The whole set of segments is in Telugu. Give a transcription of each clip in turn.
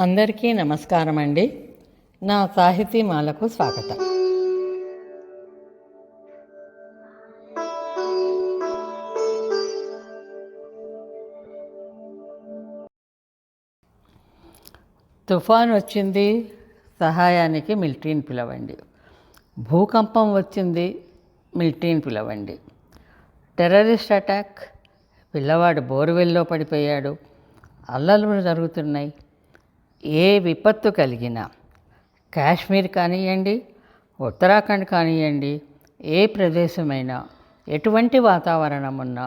అందరికీ నమస్కారం అండి. నా సాహితీమాలకు స్వాగతం. తుఫాన్ వచ్చింది, సహాయానికి మిలిటరీని పిలవండి. భూకంపం వచ్చింది, మిలిటరీని పిలవండి. టెర్రరిస్ట్ అటాక్, పిల్లవాడు బోరువెల్లో పడిపోయాడు, అల్లర్లు జరుగుతున్నాయి. ఏ విపత్తు కలిగినా, కాశ్మీర్ కానివ్వండి, ఉత్తరాఖండ్ కానివ్వండి, ఏ ప్రదేశమైనా, ఎటువంటి వాతావరణం ఉన్నా,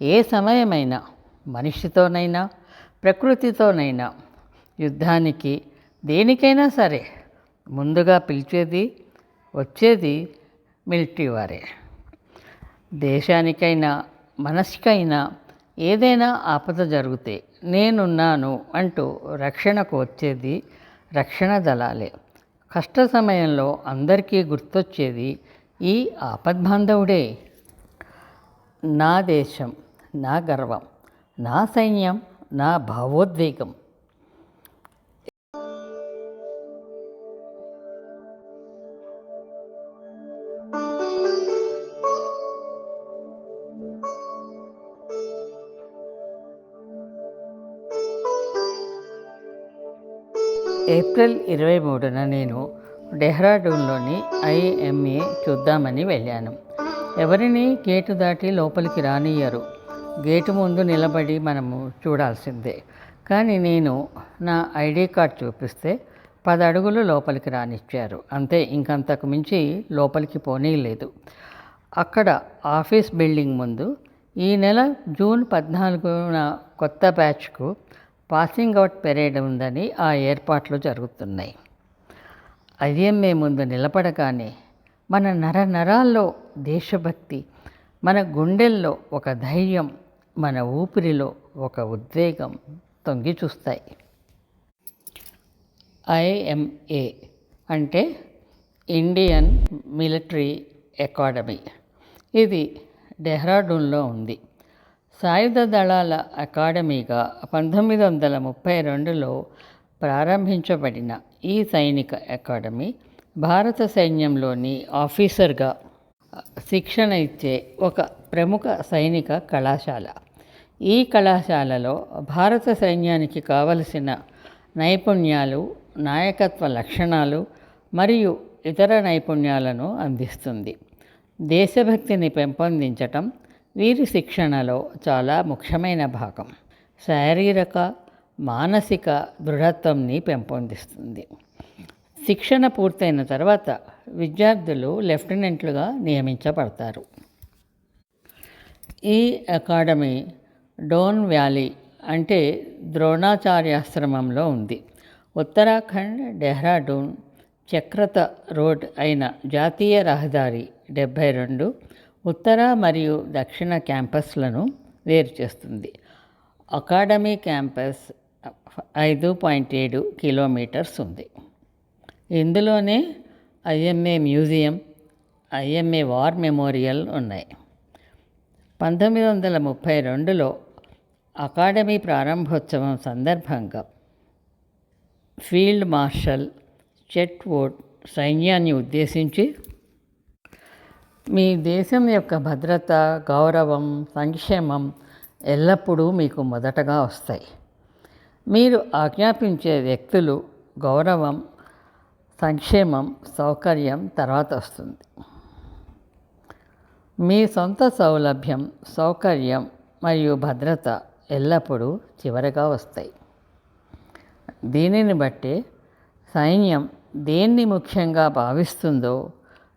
ఏ సమయమైనా, మనిషితోనైనా ప్రకృతితోనైనా, యుద్ధానికి దేనికైనా సరే ముందుగా పిలిచేది వచ్చేది మిలిటరీ వారే. దేశానికైనా మనసుకైనా ఏదైనా ఆపద జరిగితే నేనున్నాను అంటూ రక్షణకు వచ్చేది రక్షణ దళాలే. కష్ట సమయంలో అందరికీ గుర్తొచ్చేది ఈ ఆపద్బాంధవుడే. నా దేశం, నా గర్వం, నా సైన్యం, నా భావోద్వేగం. ఏప్రిల్ 23న నేను డెహ్రాడూన్లోని IMA చూద్దామని వెళ్ళాను. ఎవరిని గేటు దాటి లోపలికి రానియ్యరు. గేటు ముందు నిలబడి మనము చూడాల్సిందే. కానీ నేను నా ID కార్డ్ చూపిస్తే 10 అడుగులు లోపలికి రానిచ్చారు. అంతే, ఇంకంతకు మించి లోపలికి పోనీయలేదు. అక్కడ ఆఫీస్ బిల్డింగ్ ముందు ఈ నెల జూన్ 14న కొత్త బ్యాచ్కు పాసింగ్ అవుట్ పెరేడ్ ఉందని ఆ ఏర్పాట్లు జరుగుతున్నాయి. IMA ముందు నిలబడగానే మన నరాల్లో దేశభక్తి, మన గుండెల్లో ఒక ధైర్యం, మన ఊపిరిలో ఒక ఉద్వేగం తొంగి చూస్తాయి. IMA అంటే ఇండియన్ మిలిటరీ అకాడమీ. ఇది డెహ్రాడూన్లో ఉంది. సాయుధ దళాల అకాడమీగా 1932లో ప్రారంభించబడిన ఈ సైనిక అకాడమీ భారత సైన్యంలోని ఆఫీసర్గా శిక్షణ ఇచ్చే ఒక ప్రముఖ సైనిక కళాశాల. ఈ కళాశాలలో భారత సైన్యానికి కావలసిన నైపుణ్యాలు, నాయకత్వ లక్షణాలు మరియు ఇతర నైపుణ్యాలను అందిస్తుంది. దేశభక్తిని పెంపొందించటం వీరి శిక్షణలో చాలా ముఖ్యమైన భాగం. శారీరక, మానసిక దృఢత్వంని పెంపొందిస్తుంది. శిక్షణ పూర్తయిన తర్వాత విద్యార్థులు లెఫ్టినెంట్లుగా నియమించబడతారు. ఈ అకాడమీ డోన్ వ్యాలీ అంటే ద్రోణాచార్యాశ్రమంలో ఉంది. ఉత్తరాఖండ్, డెహ్రాడూన్, చక్రత రోడ్ అయిన జాతీయ రహదారి 72 ఉత్తర మరియు దక్షిణ క్యాంపస్లను వేరు చేస్తుంది. అకాడమీ క్యాంపస్ 5.7 కిలోమీటర్స్ ఉంది. ఇందులోనే IMA museum, IMA war memorial ఉన్నాయి. 1932లో అకాడమీ ప్రారంభోత్సవం సందర్భంగా ఫీల్డ్ మార్షల్ చెట్వుడ్ సైన్యాన్ని ఉద్దేశించి, మీ దేశం యొక్క భద్రత, గౌరవం, సంక్షేమం ఎల్లప్పుడూ మీకు మొదటగా వస్తాయి. మీరు ఆజ్ఞాపించే వ్యక్తులు, గౌరవం, సంక్షేమం, సౌకర్యం తర్వాత వస్తుంది. మీ సొంత సౌలభ్యం, సౌకర్యం మరియు భద్రత ఎల్లప్పుడూ చివరగా వస్తాయి. దీనిని బట్టి సైన్యం దేన్ని ముఖ్యంగా భావిస్తుందో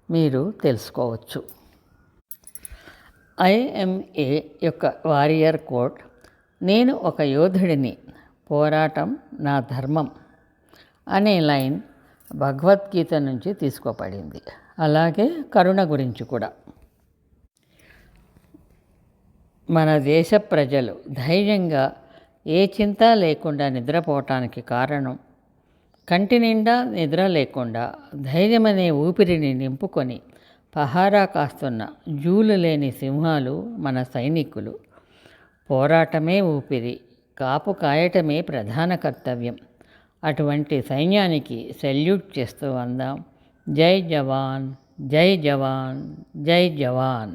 మీరు తెలుసుకోవచ్చు. IMA యొక్క వారియర్ కోడ్, నేను ఒక యోధుడిని, పోరాటం నా ధర్మం అనే లైన్ భగవద్గీత నుంచి తీసుకోబడింది. అలాగే కరుణ గురించి కూడా. మన దేశ ప్రజలు ధైర్యంగా ఏ చింత లేకుండా నిద్రపోవటానికి కారణం, కంటి నిండా నిద్ర లేకుండా ధైర్యమనే ఊపిరిని నింపుకొని పహారా కాస్తున్న జూలు లేని సింహాలు మన సైనికులు. పోరాటమే ఊపిరి, కాపు కాయటమే ప్రధాన కర్తవ్యం. అటువంటి సైన్యానికి సెల్యూట్ చేస్తూ అందాం. జై జవాన్, జై జవాన్, జై జవాన్.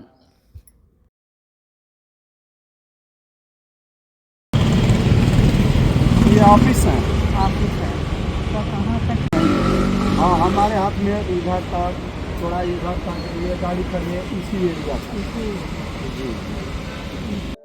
ये ऑफिस है। ऑफिस है तो कहाँ तक? हाँ, हमारे हाथ में इधर तक, थोड़ा इधर तक ये गाड़ी खड़ी है इसी एरिया का। जी।